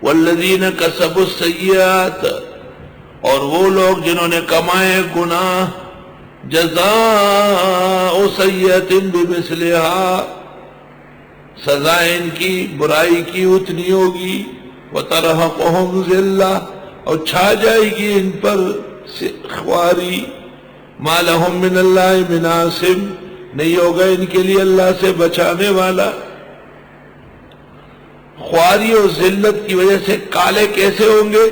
والذین کسبوا السیئات، اور وہ لوگ جنہوں نے کمائے گناہ، جزاء سیئۃ بمثلھا، سزا ان کی برائی کی اتنی ہوگی، وترہقہم ذلہ، اور چھا جائے گی ان پر خواری، ما لہم من اللہ من عاصم، نہیں ہوگا ان کے لیے اللہ سے بچانے والا۔ خواری اور ذلت کی وجہ سے کالے کیسے ہوں گے؟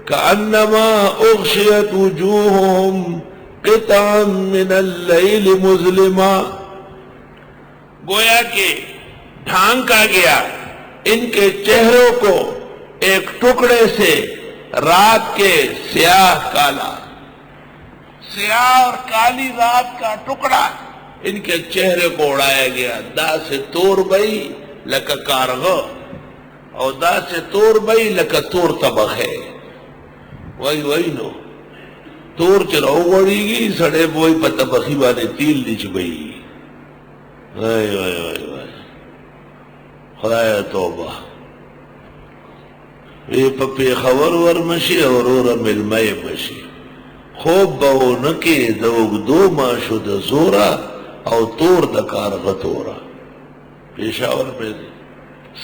کأنما اغشیت وجوہہم قطعا من اللیل مظلما، گویا کہ ڈھانکا گیا ان کے چہروں کو ایک ٹکڑے سے رات کے سیاہ کالا، سیاہ اور کالی رات کا ٹکڑا ان کے چہرے کو اڑایا گیا۔ دا سے تور بئی لکا کارغو، اور دا سے تور بئی لکا تور طبخے، وہی نو تور چراؤ گوڑی گی سڑے بوئی پتہ بخی بانے تیل نچ بئی، خدای توبہ، اے پپی خور ورمشی اور اورم علمائی مشی، خوب باو نکی دوگ دو ماشو دا زورا او تور دا کارغتورا۔ پیشاور میں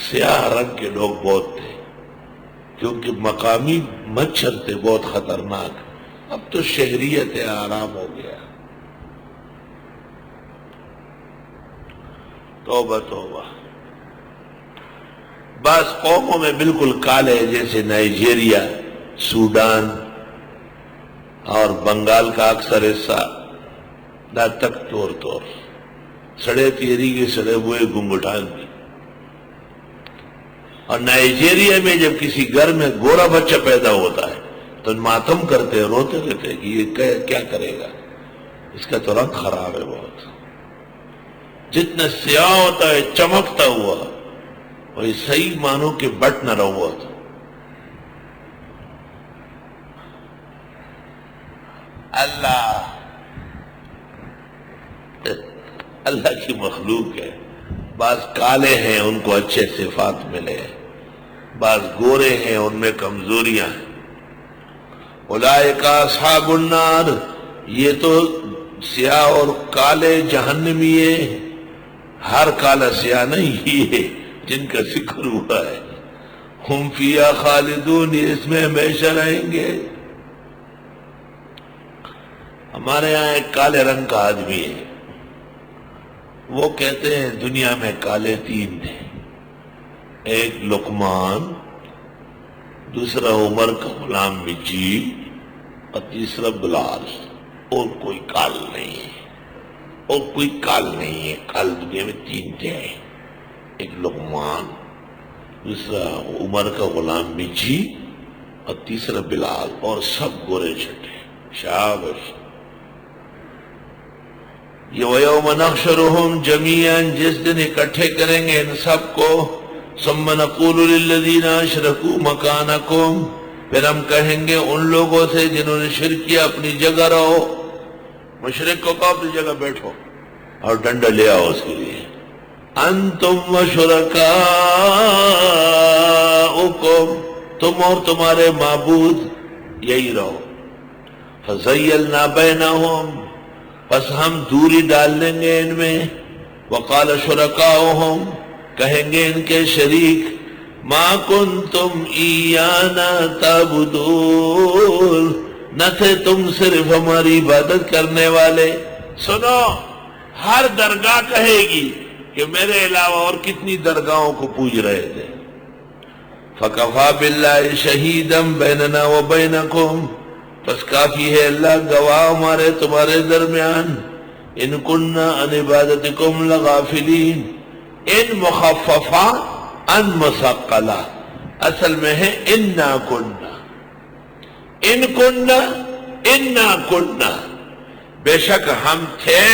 سیاہ رنگ کے لوگ بہت تھے کیونکہ مقامی مچھر تھے بہت خطرناک، اب تو شہریت آرام ہو گیا۔ توبہ توبہ، بعض قوموں میں بالکل کالے، جیسے نائجیریا، سوڈان اور بنگال کا اکثر حصہ، دا تک تور سڑے تیری کے سڑے ہوئے گنگٹان بھی۔ اور نائجیریا میں جب کسی گھر میں گورا بچہ پیدا ہوتا ہے تو ماتم کرتے روتے رہتے کہ یہ کیا کرے گا، اس کا تو رنگ خراب ہے بہت، جتنا سیاہ ہوتا ہے چمکتا ہوا، وہی صحیح مانو کہ بٹ نہ رہا تھا۔ اللہ کی مخلوق ہے، بعض کالے ہیں ان کو اچھے صفات ملے، بعض گورے ہیں ان میں کمزوریاں ہیں۔ اولئک اصحاب النار، یہ تو سیاہ اور کالے جہنمی ہیں، ہر کالا سیاہ نہیں، یہ جن کا ذکر ہوا ہے، ہم فیہا خالدون، یہ اس میں ہمیشہ رہیں گے۔ ہمارے یہاں ایک کالے رنگ کا آدمی ہے، وہ کہتے ہیں دنیا میں کالے تین تھے، ایک لقمان، دوسرا عمر کا غلام مجی، اور تیسرا بلال، اور کوئی کال نہیں ہے، اور کوئی کال نہیں ہے۔ کال دنیا میں تین تھے، ایک لقمان، دوسرا عمر کا غلام مجی، اور تیسرا بلال، اور سب گورے چھٹے۔ شاباش۔ یہ وَيَوْمَ نَحْشُرُهُمْ جَمِيعًا، جس دن اکٹھے کریں گے ان سب کو، ثُمَّ نَقُولُ لِلَّذِينَ أَشْرَكُوا مَكَانَكُمْ، پھر ہم کہیں گے ان لوگوں سے جنہوں نے شرک کیا اپنی جگہ رہو، مشرک کو کہو اپنی جگہ بیٹھو اور ڈنڈا لے آؤ اس کے لیے، أَنْتُمْ وَشُرَكَاؤُكُمْ، تم اور تمہارے معبود یہی رہو، فَزَيَّلْنَا بَيْنَهُمْ، پس ہم دوری ڈال دیں گے ان میں، وقال شرکاؤہم، کہیں گے ان کے شریک، ما کنتم ایانا تعبدون، نہ تھے تم صرف ہماری عبادت کرنے والے۔ سنو، ہر درگاہ کہے گی کہ میرے علاوہ اور کتنی درگاہوں کو پوج رہے تھے۔ فکفا باللہ شہیدا بیننا وبینکم، پس کافی ہے اللہ گواہ ہمارے تمہارے درمیان، ان کننا عن عبادتکم لغافلین، ان مخففہ ان مسقلہ، اصل میں ہے انا کننا، ان کننا انا کننا، بے شک ہم تھے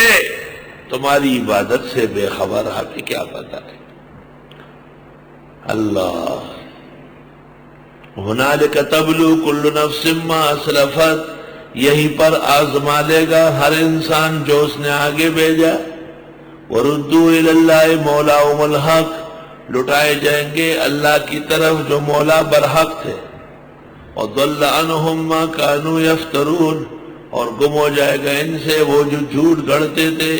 تمہاری عبادت سے بے خبر، ہمیں کیا پتا ہے۔ اللہ ہنالک تبلو کل نفس ما اسلفت، یہی پر آزما لے گا ہر انسان جو اس نے آگے بھیجا۔ وردوا الی اللہ مولاہم الحق، لٹائے جائیں گے اللہ کی طرف جو مولا برحق تھے، اور ضل عنہم ما کانوا یفترون، اور گم ہو جائے گا ان سے وہ جو جھوٹ گڑھتے تھے۔